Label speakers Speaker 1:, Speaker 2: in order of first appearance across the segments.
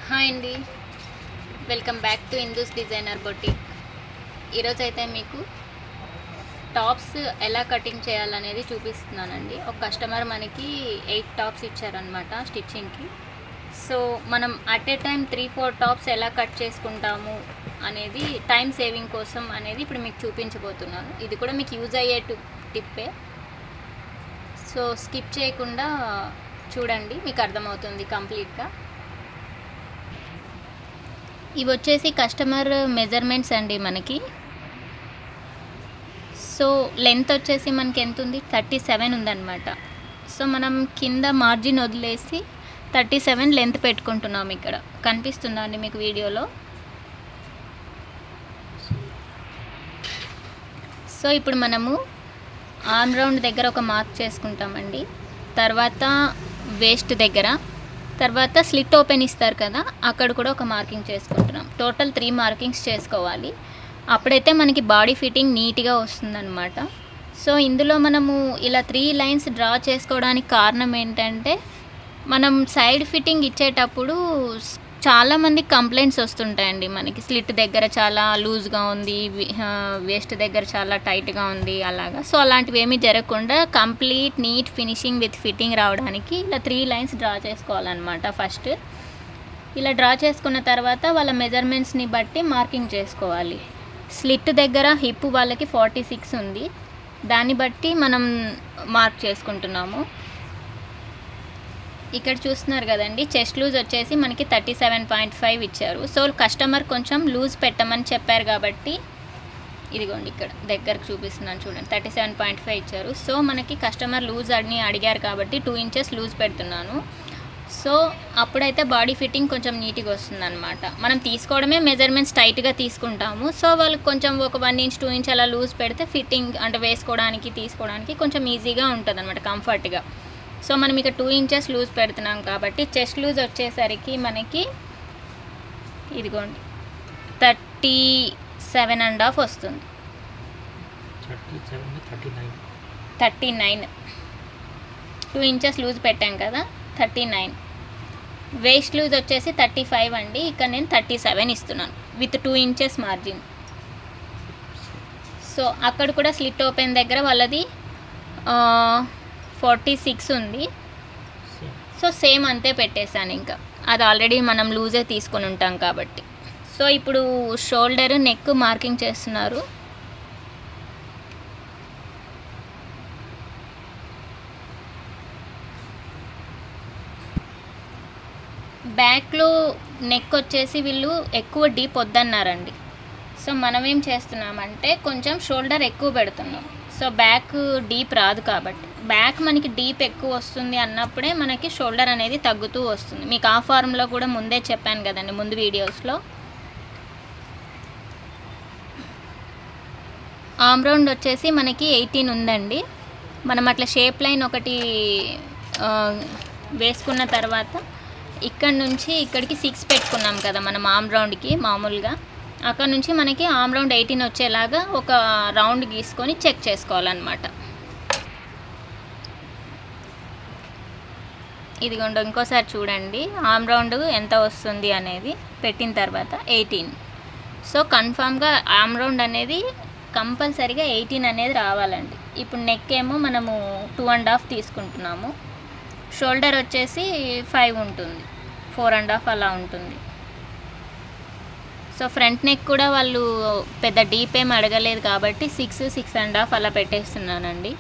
Speaker 1: Hi అండి, welcome back to Indu's designer boutique. ఈరోజు అయితే మీకు టాప్స్ ఎలా కటింగ్ చేయాలనేది చూపిస్తున్నానండి. ఒక కస్టమర్ మనకి 8 టాప్స్ ఇచ్చారనమాట స్టిచ్చింగ్కి. సో మనం అట్ ఏ టైం 3-4 టాప్స్ ఎలా కట్ చేసుకుంటాము అనేది టైం సేవింగ్ కోసం అనేది ఇప్పుడు మీకు చూపించబోతున్నాను. ఇది కూడా మీకు యూజ్ అయ్యే టిప్పే. సో స్కిప్ చేయకుండా చూడండి, మీకు అర్థమవుతుంది కంప్లీట్గా. ఇవి వచ్చేసి కస్టమర్ మెజర్మెంట్స్ అండి మనకి. సో లెంత్ వచ్చేసి మనకి ఎంత ఉంది, 37 ఉందన్నమాట. సో మనం కింద మార్జిన్ వదిలేసి 37 లెంత్ పెట్టుకుంటున్నాం. ఇక్కడ కనిపిస్తుందా అండి మీకు వీడియోలో? సో ఇప్పుడు మనము ఆర్మ్ రౌండ్ దగ్గర ఒక మార్క్ చేసుకుంటామండి. తర్వాత వేస్ట్ దగ్గర, తర్వాత స్లిట్ ఓపెన్ ఇస్తారు కదా, అక్కడ కూడా ఒక మార్కింగ్ చేసుకుంటున్నాం. టోటల్ 3 మార్కింగ్స్ చేసుకోవాలి. అప్పుడైతే మనకి బాడీ ఫిట్టింగ్ నీట్గా వస్తుందన్నమాట. సో ఇందులో మనము ఇలా 3 లైన్స్ డ్రా చేసుకోవడానికి కారణం ఏంటంటే, మనం సైడ్ ఫిట్టింగ్ ఇచ్చేటప్పుడు చాలామంది కంప్లైంట్స్ వస్తుంటాయండి మనకి. స్లిట్ దగ్గర చాలా లూజ్గా ఉంది, వేస్ట్ దగ్గర చాలా టైట్గా ఉంది అలాగా. సో అలాంటివి ఏమీ జరగకుండా complete neat finishing with fitting రావడానికి ఇలా 3 లైన్స్ డ్రా చేసుకోవాలన్నమాట. ఫస్ట్ ఇలా డ్రా చేసుకున్న తర్వాత వాళ్ళ మెజర్మెంట్స్ని బట్టి మార్కింగ్ చేసుకోవాలి. స్లిట్ దగ్గర హిప్ వాళ్ళకి 46 ఉంది, దాన్ని బట్టి మనం మార్క్ చేసుకుంటున్నాము. ఇక్కడ చూస్తున్నారు కదండి, చెస్ట్ లూజ్ వచ్చేసి మనకి 37.5 ఇచ్చారు. సో కస్టమర్ కొంచెం లూజ్ పెట్టమని చెప్పారు కాబట్టి ఇదిగోండి ఇక్కడ దగ్గరకు చూపిస్తున్నాను చూడండి, 37.5 ఇచ్చారు. సో మనకి కస్టమర్ లూజ్ అని అడిగారు కాబట్టి 2 ఇంచెస్ లూజ్ పెడుతున్నాను. సో అప్పుడైతే బాడీ ఫిట్టింగ్ కొంచెం నీట్గా వస్తుంది అనమాట. మనం తీసుకోవడమే మెజర్మెంట్స్ టైట్గా తీసుకుంటాము. సో వాళ్ళకి కొంచెం ఒక 1 ఇంచ్ 2 ఇంచ్ అలా లూజ్ పెడితే ఫిట్టింగ్ అంటే వేసుకోవడానికి తీసుకోవడానికి కొంచెం ఈజీగా ఉంటుంది అనమాట, కంఫర్ట్గా. సో మనం ఇక 2 ఇంచెస్ లూజ్ పెడుతున్నాం కాబట్టి చెస్ట్ లూజ్ వచ్చేసరికి మనకి ఇదిగోండి 37.5 వస్తుంది. 39 2 ఇంచెస్ లూజ్ పెట్టాం కదా, 39. వేస్ట్ లూజ్ వచ్చేసి 35 అండి. ఇక్కడ నేను 37 ఇస్తున్నాను విత్ 2 ఇంచెస్ మార్జిన్. సో అక్కడ కూడా స్లిట్ ఓపెన్ దగ్గర వాళ్ళది 46 ఉంది. సో సేమ్ అంతే పెట్టేశాను, ఇంకా అది ఆల్రెడీ మనం లూజే తీసుకొని ఉంటాం కాబట్టి. సో ఇప్పుడు షోల్డర్ నెక్ మార్కింగ్ చేస్తున్నారు. బ్యాక్లో నెక్ వచ్చేసి వీళ్ళు ఎక్కువ డీప్ వద్దన్నారండి. సో మనం ఏం చేస్తున్నామంటే కొంచెం షోల్డర్ ఎక్కువ పెడుతున్నాం. సో బ్యాక్ డీప్ రాదు కాబట్టి, బ్యాక్ మనకి డీప్ ఎక్కువ వస్తుంది అన్నప్పుడే మనకి షోల్డర్ అనేది తగ్గుతూ వస్తుంది. మీకు ఆ ఫార్మ్లో కూడా ముందే చెప్పాను కదండి ముందు వీడియోస్లో. ఆర్మ్ రౌండ్ వచ్చేసి మనకి 18 ఉందండి. మనం అట్లా షేప్ లైన్ ఒకటి వేసుకున్న తర్వాత ఇక్కడ నుంచి ఇక్కడికి 6 పెట్టుకున్నాం కదా మనం ఆర్మ్ రౌండ్కి మామూలుగా. అక్కడ నుంచి మనకి ఆర్మ్ రౌండ్ 18 వచ్చేలాగా ఒక రౌండ్ గీసుకొని చెక్ చేసుకోవాలన్నమాట. ఇదిగోండి ఇంకోసారి చూడండి ఆర్మ్ రౌండ్ ఎంత వస్తుంది అనేది పెట్టిన తర్వాత 18. సో కన్ఫామ్గా ఆర్మ్ రౌండ్ అనేది కంపల్సరీగా 18 అనేది రావాలండి. ఇప్పుడు నెక్ ఏమో మనము 2.5 తీసుకుంటున్నాము. షోల్డర్ వచ్చేసి 5 ఉంటుంది, 4.5 అలా ఉంటుంది. సో ఫ్రంట్ నెక్ కూడా వాళ్ళు పెద్ద డీప్ ఏం అడగలేదు కాబట్టి 6-6.5 అలా పెట్టేస్తున్నానండి.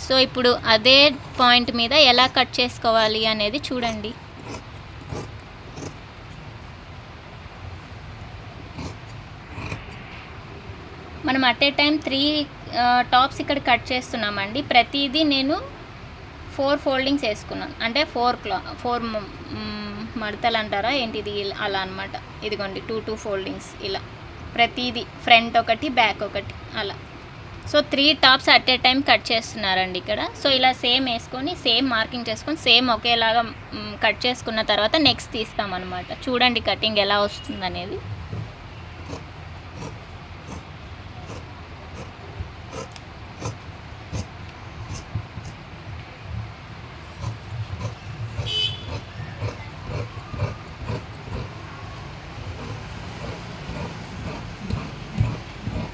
Speaker 1: సో ఇప్పుడు అదే పాయింట్ మీద ఎలా కట్ చేసుకోవాలి అనేది చూడండి. మనం అట్ ఏ టైం 3 టాప్స్ ఇక్కడ కట్ చేస్తున్నామండి. ప్రతిదీ నేను 4 ఫోల్డింగ్స్ వేసుకున్నాను, అంటే 4 మడతలు అంటారా ఏంటిది అలా అనమాట. ఇదిగోండి 2 ఫోల్డింగ్స్ ఇలా ప్రతిదీ, ఫ్రంట్ ఒకటి బ్యాక్ ఒకటి అలా. So 3 tops at a time cut చేస్తున్నారండి ఇక్కడ. సో ఇలా సేమ్ వేసుకొని సేమ్ మార్కింగ్ చేసుకొని సేమ్ ఒకేలాగా కట్ చేసుకున్న తర్వాత నెక్స్ట్ తీస్తామన్నమాట. చూడండి కటింగ్ ఎలా వస్తుంది అనేది.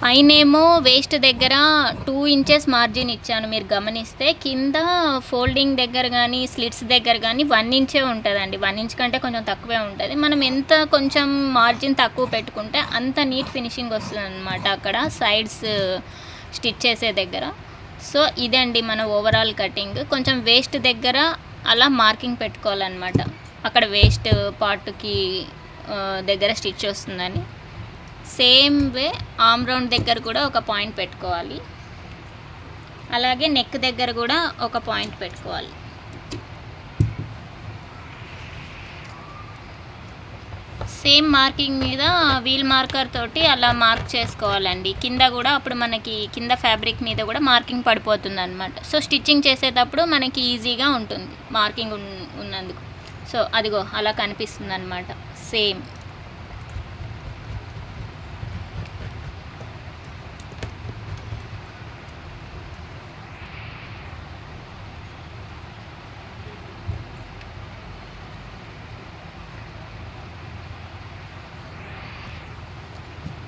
Speaker 1: పైనేమో వేస్ట్ దగ్గర 2 ఇంచెస్ మార్జిన్ ఇచ్చాను, మీరు గమనిస్తే. కింద ఫోల్డింగ్ దగ్గర కానీ స్లిట్స్ దగ్గర కానీ 1 ఇంచే ఉంటుందండి. 1 ఇంచ్ కంటే కొంచెం తక్కువే ఉంటుంది. మనం ఎంత కొంచెం మార్జిన్ తక్కువ పెట్టుకుంటే అంత నీట్ ఫినిషింగ్ వస్తుంది అనమాట అక్కడ సైడ్స్ స్టిచ్ చేసే దగ్గర. సో ఇదండి మన ఓవరాల్ కటింగ్. కొంచెం వేస్ట్ దగ్గర అలా మార్కింగ్ పెట్టుకోవాలన్నమాట, అక్కడ వేస్ట్ పార్ట్కి దగ్గర స్టిచ్ వస్తుందని. సేమ్ వే ఆర్మ్ రౌండ్ దగ్గర కూడా ఒక పాయింట్ పెట్టుకోవాలి, అలాగే నెక్ దగ్గర కూడా ఒక పాయింట్ పెట్టుకోవాలి. సేమ్ మార్కింగ్ మీద వీల్ మార్కర్ తోటి అలా మార్క్ చేసుకోవాలండి. కింద కూడా అప్పుడు మనకి కింద ఫ్యాబ్రిక్ మీద కూడా మార్కింగ్ పడిపోతుంది అనమాట. సో స్టిచ్చింగ్ చేసేటప్పుడు మనకి ఈజీగా ఉంటుంది మార్కింగ్ ఉన్నందుకు. సో అదిగో అలా కనిపిస్తుంది అనమాట సేమ్.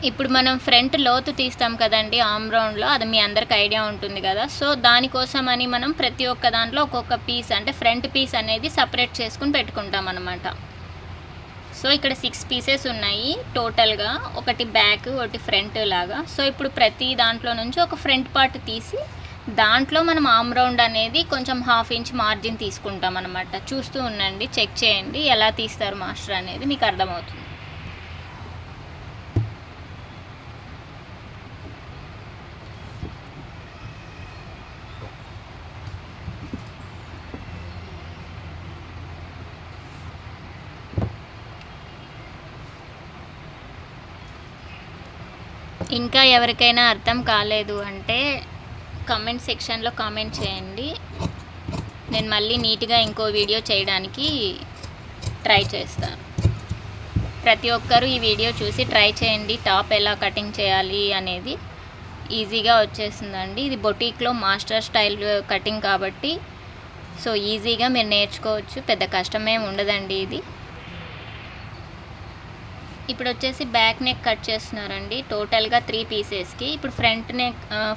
Speaker 1: ఇప్పుడు మనం ఫ్రంట్ లోతు తీస్తాం కదండి ఆర్మ్ రౌండ్లో, అది మీ అందరికి ఐడియా ఉంటుంది కదా. సో దానికోసం అని మనం ప్రతి ఒక్క దాంట్లో ఒక్కొక్క పీస్ అంటే ఫ్రంట్ పీస్ అనేది సపరేట్ చేసుకుని పెట్టుకుంటాం అనమాట. సో ఇక్కడ 6 పీసెస్ ఉన్నాయి టోటల్గా, ఒకటి బ్యాక్ ఒకటి ఫ్రంట్ లాగా. సో ఇప్పుడు ప్రతి దాంట్లో నుంచి ఒక ఫ్రంట్ పార్ట్ తీసి దాంట్లో మనం ఆర్మ్ రౌండ్ అనేది కొంచెం 1/2 ఇంచ్ మార్జిన్ తీసుకుంటాం అనమాట. చూస్తూ ఉండండి, చెక్ చేయండి ఎలా తీస్తారు మాస్టర్ అనేది మీకు అర్థమవుతుంది. ఇంకా ఎవరికైనా అర్థం కాలేదు అంటే కామెంట్ సెక్షన్లో కామెంట్ చేయండి, నేను మళ్ళీ నీట్గా ఇంకో వీడియో చేయడానికి ట్రై చేస్తాను. ప్రతి ఒక్కరూ ఈ వీడియో చూసి ట్రై చేయండి, టాప్ ఎలా కటింగ్ చేయాలి అనేది ఈజీగా వచ్చేస్తుందండి. ఇది బొటీక్లో మాస్టర్ స్టైల్ కటింగ్ కాబట్టి సో ఈజీగా మీరు నేర్చుకోవచ్చు, పెద్ద కష్టమేం ఉండదండి ఇది. ఇప్పుడు వచ్చేసి బ్యాక్ నెక్ కట్ చేస్తున్నారండి టోటల్గా 3 పీసెస్కి. ఇప్పుడు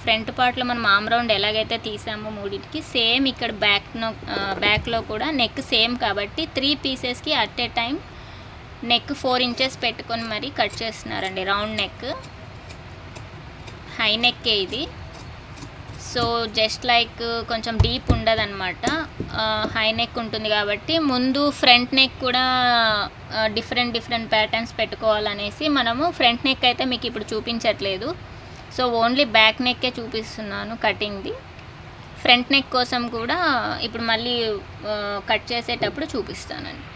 Speaker 1: ఫ్రంట్ పార్ట్లో మనం ఆర్మ్ రౌండ్ ఎలాగైతే తీసామో మూడింటికి, సేమ్ ఇక్కడ బ్యాక్లో కూడా నెక్ సేమ్ కాబట్టి 3 పీసెస్కి at a time neck 4 inches పెట్టుకొని మరి కట్ చేస్తున్నారండి. రౌండ్ నెక్, హై నెక్కే ఇది. సో జస్ట్ లైక్ కొంచెం డీప్ ఉండదన్నమాట, హై నెక్ ఉంటుంది కాబట్టి ముందు ఫ్రంట్ నెక్ కూడా డిఫరెంట్ ప్యాటర్న్స్ పెట్టుకోవాలనేసి మనము ఫ్రంట్ నెక్ అయితే మీకు ఇప్పుడు చూపించట్లేదు. సో ఓన్లీ బ్యాక్ నెక్కే చూపిస్తున్నాను కటింగ్ది. ఫ్రంట్ నెక్ కోసం కూడా ఇప్పుడు మళ్ళీ కట్ చేసేటప్పుడు చూపిస్తానండి.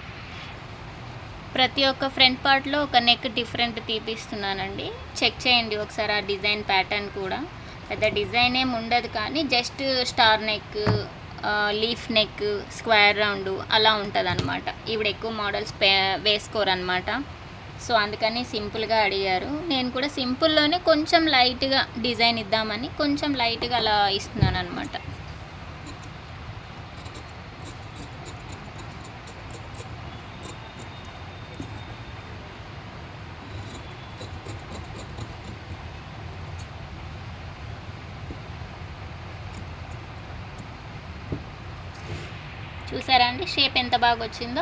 Speaker 1: ప్రతి ఒక్క ఫ్రంట్ పార్ట్లో ఒక నెక్ డిఫరెంట్ తీపిస్తున్నానండి, చెక్ చేయండి ఒకసారి ఆ డిజైన్ ప్యాటర్న్ కూడా. పెద్ద డిజైన్ ఏమి ఉండదు కానీ just star neck, leaf neck, square round అలా ఉంటుంది అనమాట. ఇవిడ ఎక్కువ మోడల్స్ వేసుకోరనమాట. సో అందుకని సింపుల్గా అడిగారు, నేను కూడా సింపుల్లోనే కొంచెం లైట్గా డిజైన్ ఇద్దామని కొంచెం లైట్గా అలా ఇస్తున్నాను అనమాట. చూసారా అండి షేప్ ఎంత బాగా వచ్చిందో.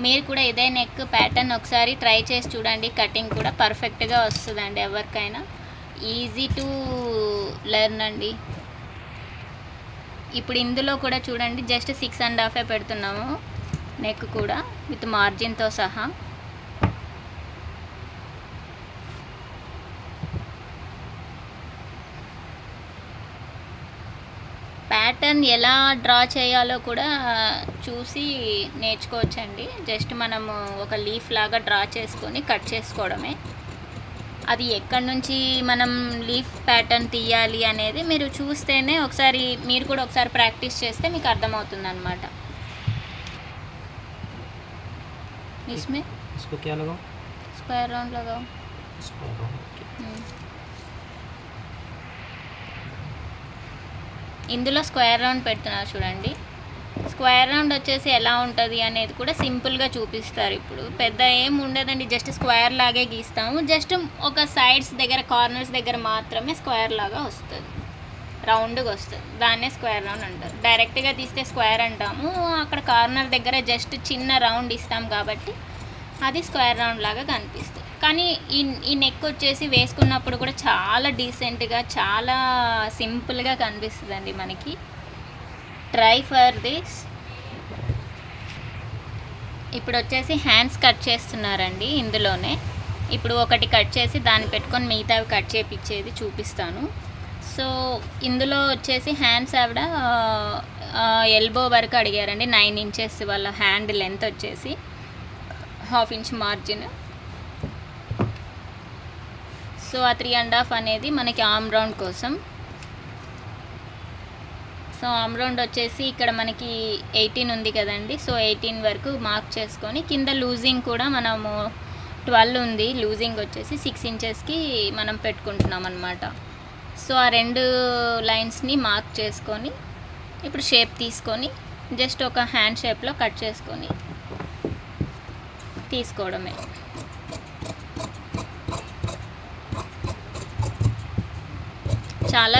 Speaker 1: మీరు కూడా ఇదే నెక్ ప్యాటర్న్ ఒకసారి ట్రై చేసి చూడండి, కటింగ్ కూడా పర్ఫెక్ట్గా వస్తుందండి. ఎవరికైనా ఈజీ టు లెర్న్ అండి. ఇప్పుడు ఇందులో కూడా చూడండి జస్ట్ 6.5 పెడుతున్నాము నెక్ కూడా విత్ మార్జిన్తో సహా. ప్యాటర్న్ ఎలా డ్రా చేయాలో కూడా చూసి నేర్చుకోవచ్చండి. జస్ట్ మనము ఒక లీఫ్ లాగా డ్రా చేసుకొని కట్ చేసుకోవడమే. అది ఎక్కడి నుంచి మనం లీఫ్ ప్యాటర్న్ తీయాలి అనేది మీరు చూస్తేనే ఒకసారి మీరు కూడా ఒకసారి ప్రాక్టీస్ చేస్తే మీకు అర్థమవుతుంది అనమాట. इसमें
Speaker 2: इसको क्या लगाओ?
Speaker 1: स्क्वायर राउंड लगाओ.
Speaker 2: Square round.
Speaker 1: ఇందులో స్క్వేర్ రౌండ్ పెడుతున్నారు చూడండి. స్క్వేర్ రౌండ్ వచ్చేసి ఎలా ఉంటుంది అనేది కూడా సింపుల్గా చూపిస్తారు. ఇప్పుడు పెద్ద ఏం ఉండదండి, జస్ట్ స్క్వేర్ లాగే గీస్తాము. జస్ట్ ఒక సైడ్స్ దగ్గర కార్నర్స్ దగ్గర మాత్రమే స్క్వేర్ లాగా వస్తుంది, రౌండ్గా వస్తుంది. దాన్నే స్క్వేర్ రౌండ్ అంటారు. డైరెక్ట్గా తీస్తే స్క్వేర్ అంటాము, అక్కడ కార్నర్ దగ్గర జస్ట్ చిన్న రౌండ్ ఇస్తాం కాబట్టి అది స్క్వేర్ రౌండ్ లాగా కనిపిస్తుంది. కానీ ఈ నెక్ వచ్చేసి వేసుకున్నప్పుడు కూడా చాలా డీసెంట్గా, చాలా సింపుల్గా కనిపిస్తుందండి మనకి. Try for this. ఇప్పుడు వచ్చేసి హ్యాండ్స్ కట్ చేస్తున్నారండి ఇందులోనే. ఇప్పుడు ఒకటి కట్ చేసి దాన్ని పెట్టుకొని మిగతావి కట్ చేపించేది చూపిస్తాను. సో ఇందులో వచ్చేసి హ్యాండ్స్ ఆవిడ ఎల్బో వరకు అడిగారండి. 9 ఇంచెస్ వాళ్ళ హ్యాండ్ లెంత్ వచ్చేసి, 1/2 ఇంచ్ మార్జిన్. సో ఆ 3.5 అనేది మనకి ఆర్మ్ రౌండ్ కోసం. సో ఆర్మ్ రౌండ్ వచ్చేసి ఇక్కడ మనకి 18 ఉంది కదండి. సో 18 వరకు మార్క్ చేసుకొని కింద లూజింగ్ కూడా మనము 12 ఉంది. లూజింగ్ వచ్చేసి 6 ఇంచెస్కి మనం పెట్టుకుంటున్నాం అన్నమాట. సో ఆ 2 లైన్స్ని మార్క్ చేసుకొని ఇప్పుడు షేప్ తీసుకొని జస్ట్ ఒక హ్యాండ్ షేప్లో కట్ చేసుకొని తీసుకోవడమే. చాలా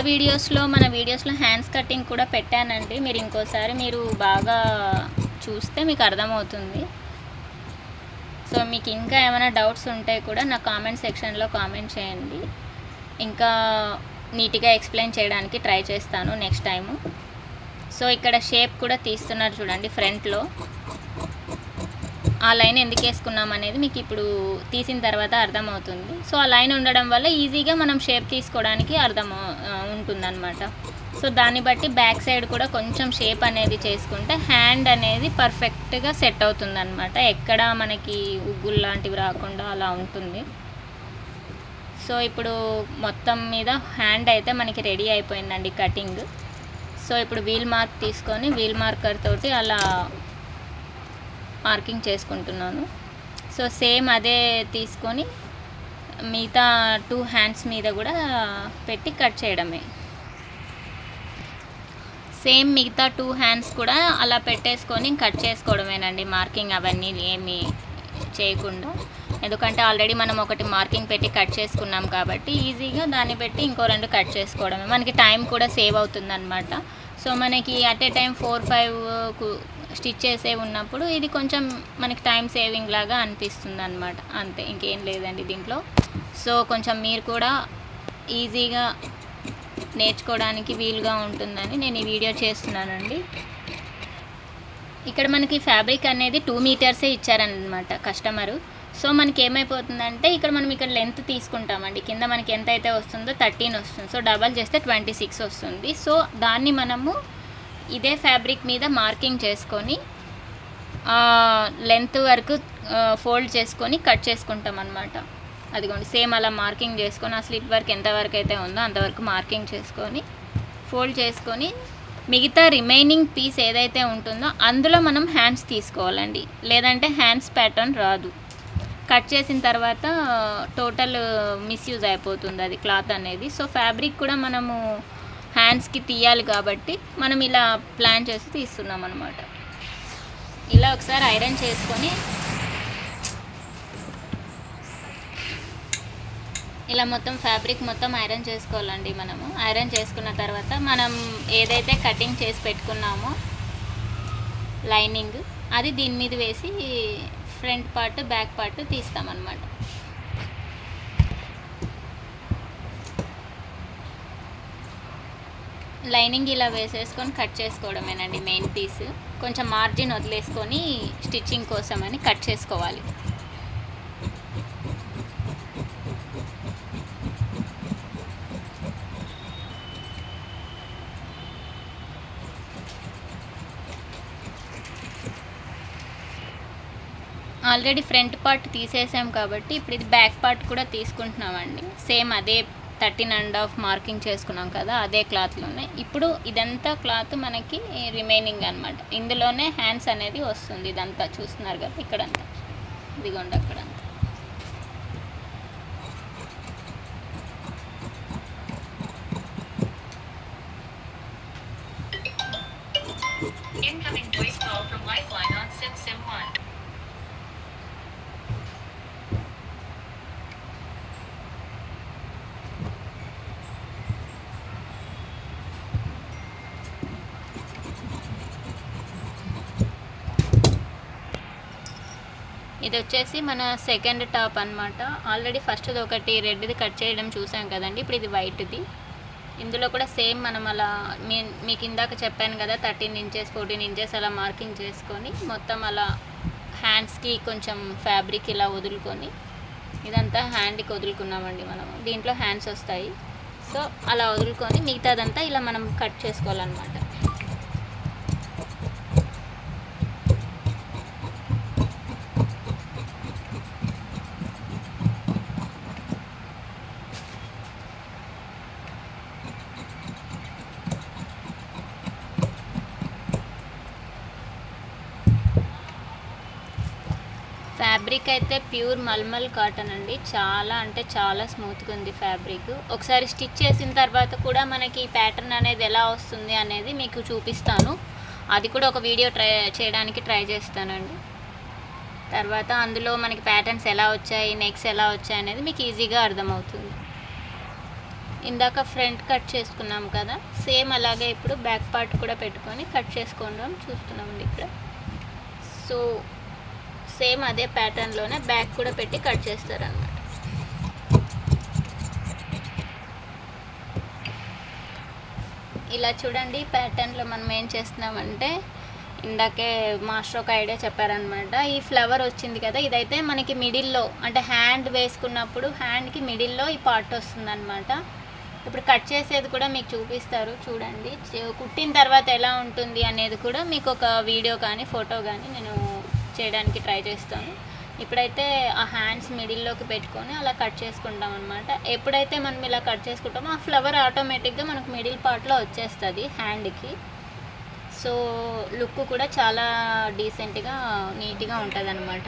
Speaker 1: మన వీడియోస్లో హ్యాండ్స్ కటింగ్ కూడా పెట్టానండి. మీరు ఇంకోసారి బాగా చూస్తే మీకు అర్థమవుతుంది. సో మీకు ఇంకా ఏమైనా డౌట్స్ ఉంటే కూడా నా కామెంట్ సెక్షన్లో కామెంట్ చేయండి. ఇంకా నీట్గా ఎక్స్ప్లెయిన్ చేయడానికి ట్రై చేస్తాను నెక్స్ట్ టైము. సో ఇక్కడ షేప్ కూడా తీస్తున్నారు చూడండి ఫ్రంట్లో. ఆ లైన్ ఎందుకు వేసుకున్నాం అనేది మీకు ఇప్పుడు తీసిన తర్వాత అర్థమవుతుంది. సో ఆ లైన్ ఉండడం వల్ల ఈజీగా మనం షేప్ తీసుకోవడానికి ఉంటుందన్నమాట. సో దాన్ని బట్టి బ్యాక్ సైడ్ కూడా కొంచెం షేప్ అనేది చేసుకుంటే హ్యాండ్ అనేది పర్ఫెక్ట్గా సెట్ అవుతుందన్నమాట. ఎక్కడ మనకి ఉగ్గులు లాంటివి రాకుండా అలా ఉంటుంది. సో ఇప్పుడు మొత్తం మీద హ్యాండ్ అయితే మనకి రెడీ అయిపోయిందండి కటింగ్. సో ఇప్పుడు వీల్ మార్క్ తీసుకొని వీల్ మార్కర్ తోటి అలా మార్కింగ్ చేసుకుంటున్నాను. సో సేమ్ అదే తీసుకొని మిగతా 2 హ్యాండ్స్ మీద కూడా పెట్టి కట్ చేయడమే. సేమ్ మిగతా 2 హ్యాండ్స్ కూడా అలా పెట్టేసుకొని కట్ చేసుకోవడమేనండి. మార్కింగ్ అవన్నీ ఏమీ చేయకుండా, ఎందుకంటే ఆల్రెడీ మనం ఒకటి మార్కింగ్ పెట్టి కట్ చేసుకున్నాం కాబట్టి ఈజీగా దాన్ని పెట్టి ఇంకో 2 కట్ చేసుకోవడమే. మనకి టైం కూడా సేవ్ అవుతుందన్నమాట. సో మనకి అట్ ఏ టైం 4-5 స్టిచ్ చేసే ఉన్నప్పుడు ఇది కొంచెం మనకి టైం సేవింగ్ లాగా అనిపిస్తుంది అన్నమాట. అంతే, ఇంకేం లేదండి దీంట్లో. సో కొంచెం మీరు కూడా ఈజీగా నేర్చుకోవడానికి వీలుగా ఉంటుందని నేను ఈ వీడియో చేస్తున్నానండి. ఇక్కడ మనకి ఫ్యాబ్రిక్ అనేది 2 మీటర్సే ఇచ్చారనమాట కస్టమరు. సో మనకి ఏమైపోతుందంటే ఇక్కడ మనం ఇక్కడ లెంత్ తీసుకుంటామండి. కింద మనకి ఎంత అయితే వస్తుందో 13 వస్తుంది. సో డబల్ చేస్తే 26 వస్తుంది. సో దాన్ని మనము ఇదే ఫ్యాబ్రిక్ మీద మార్కింగ్ చేసుకొని లెంత్ వరకు ఫోల్డ్ చేసుకొని కట్ చేసుకుంటాం అన్నమాట. అదిగోండి సేమ్ అలా మార్కింగ్ చేసుకొని ఆ స్లిట్ వర్క్ ఎంతవరకు అయితే ఉందో అంతవరకు మార్కింగ్ చేసుకొని ఫోల్డ్ చేసుకొని మిగతా రిమైనింగ్ పీస్ ఏదైతే ఉంటుందో అందులో మనం హ్యాండ్స్ తీసుకోవాలండి. లేదంటే హ్యాండ్స్ ప్యాటర్న్ రాదు. కట్ చేసిన తర్వాత టోటల్ మిస్యూజ్ అయిపోతుంది అది క్లాత్ అనేది. సో ఫ్యాబ్రిక్ కూడా మనము హ్యాండ్స్కి తీయాలి కాబట్టి మనం ఇలా ప్లాన్ చేసి తీస్తున్నాం అనమాట. ఇలా ఒకసారి ఐరన్ చేసుకొని ఇలా మొత్తం ఫ్యాబ్రిక్ మొత్తం ఐరన్ చేసుకోవాలండి. మనము ఐరన్ చేసుకున్న తర్వాత మనం ఏదైతే కటింగ్ చేసి పెట్టుకున్నామో లైనింగ్ అది దీని మీద వేసి ఫ్రంట్ పార్ట్ బ్యాక్ పార్ట్ తీస్తామన్నమాట. లైనింగ్ ఇలా వేసేసుకొని కట్ చేసుకోవడమేనండి మెయిన్ పీస్. కొంచెం మార్జిన్ వదిలేసుకొని స్టిచ్చింగ్ కోసం అని కట్ చేసుకోవాలి. ఆల్రెడీ ఫ్రంట్ పార్ట్ తీసేసాం కాబట్టి ఇప్పుడు ఇది బ్యాక్ పార్ట్ కూడా తీసుకుంటున్నామండి. సేమ్ అదే 13.5 మార్కింగ్ చేసుకున్నాం కదా అదే క్లాత్లోనే. ఇప్పుడు ఇదంతా క్లాత్ మనకి రిమైనింగ్ అనమాట. ఇందులోనే హ్యాండ్స్ అనేది వస్తుంది. ఇదంతా చూస్తున్నారు కదా ఇక్కడంతా, ఇదిగోండి అక్కడంతా.
Speaker 3: Incoming voice
Speaker 1: ఇది వచ్చేసి మన సెకండ్ టాప్ అన్నమాట. ఆల్రెడీ ఫస్ట్ది ఒకటి రెడ్ది కట్ చేయడం చూసాం కదండి. ఇప్పుడు ఇది వైట్ది. ఇందులో కూడా సేమ్ మనం అలా మీకు ఇందాక చెప్పాను కదా 13 ఇంచెస్ 14 ఇంచెస్ అలా మార్కింగ్ చేసుకొని మొత్తం అలా హ్యాండ్స్కి కొంచెం ఫ్యాబ్రిక్ ఇలా వదులుకొని ఇదంతా హ్యాండ్కి వదులుకున్నామండి మనం. దీంట్లో హ్యాండ్స్ వస్తాయి. సో అలా వదులుకొని మిగతాదంతా ఇలా మనం కట్ చేసుకోవాలన్నమాట. ఫ్యాబ్రిక్ అయితే ప్యూర్ మల్మల్ కాటన్ అండి. చాలా అంటే చాలా స్మూత్గా ఉంది ఫ్యాబ్రిక్. ఒకసారి స్టిచ్ చేసిన తర్వాత కూడా మనకి ప్యాటర్న్ అనేది ఎలా వస్తుంది అనేది మీకు చూపిస్తాను. అది కూడా ఒక వీడియో చేయడానికి ట్రై చేస్తానండి. తర్వాత అందులో మనకి ప్యాటర్న్స్ ఎలా వచ్చాయి, నెక్స్ ఎలా వచ్చాయి అనేది మీకు ఈజీగా అర్థమవుతుంది. ఇందాక ఫ్రంట్ కట్ చేసుకున్నాం కదా, సేమ్ అలాగే ఇప్పుడు బ్యాక్ పార్ట్ కూడా పెట్టుకొని కట్ చేసుకోవడం చూస్తున్నామండి ఇక్కడ. సో సేమ్ అదే ప్యాటర్న్లోనే బ్యాక్ కూడా పెట్టి కట్ చేస్తారన్నమాట. ఇలా చూడండి, ప్యాటర్న్లో మనం ఏం చేస్తున్నామంటే ఇందాకే మాస్టర్ ఒక ఐడియా చెప్పారనమాట. ఈ ఫ్లవర్ వచ్చింది కదా, ఇదైతే మనకి మిడిల్లో అంటే హ్యాండ్ వేసుకున్నప్పుడు హ్యాండ్కి మిడిల్లో ఈ పార్ట్ వస్తుందన్నమాట. ఇప్పుడు కట్ చేసేది కూడా మీకు చూపిస్తారు చూడండి. కుట్టిన తర్వాత ఎలా ఉంటుంది అనేది కూడా మీకు ఒక వీడియో కానీ ఫోటో కానీ నేను చేయడానికి ట్రై చేస్తాను. ఇప్పుడైతే ఆ హ్యాండ్స్ మిడిల్లోకి పెట్టుకొని అలా కట్ చేసుకుంటాం అనమాట. ఎప్పుడైతే మనం ఇలా కట్ చేసుకుంటామో ఆ ఫ్లవర్ ఆటోమేటిక్గా మనకు మిడిల్ పార్ట్లో వచ్చేస్తుంది హ్యాండ్కి. సో లుక్ కూడా చాలా డీసెంట్గా నీట్గా ఉంటుంది అనమాట.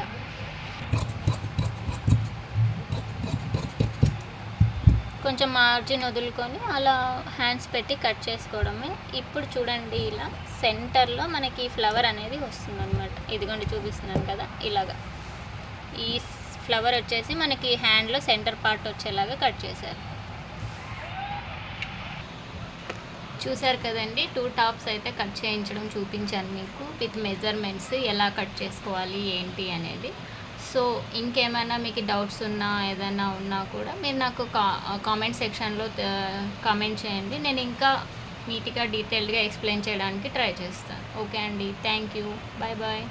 Speaker 1: కొంచెం మార్జిన్ వదులుకొని అలా హ్యాండ్స్ పెట్టి కట్ చేసుకోవడమే. ఇప్పుడు చూడండి, ఇలా సెంటర్లో మనకి ఫ్లవర్ అనేది వస్తుందన్నమాట. ఇదిగోండి చూపిస్తున్నాను కదా, ఇలాగా ఈ ఫ్లవర్ వచ్చేసి మనకి హ్యాండ్లో సెంటర్ పార్ట్ వచ్చేలాగా కట్ చేశారు. చూసారు కదండి, 2 టాప్స్ అయితే కట్ చేయించడం చూపించాను మీకు విత్ మెజర్మెంట్స్ ఎలా కట్ చేసుకోవాలి ఏంటి అనేది. సో ఇంకేమైనా మీకు డౌట్స్ ఉన్నా ఏదైనా ఉన్నా కూడా మీరు నాకు కామెంట్ సెక్షన్లో కామెంట్ చేయండి. నేను ఇంకా నీట్గా డీటెయిల్డ్గా ఎక్స్ప్లెయిన్ చేయడానికి ట్రై చేస్తాను. ఓకే అండి, థ్యాంక్ యూ, బాయ్ బాయ్.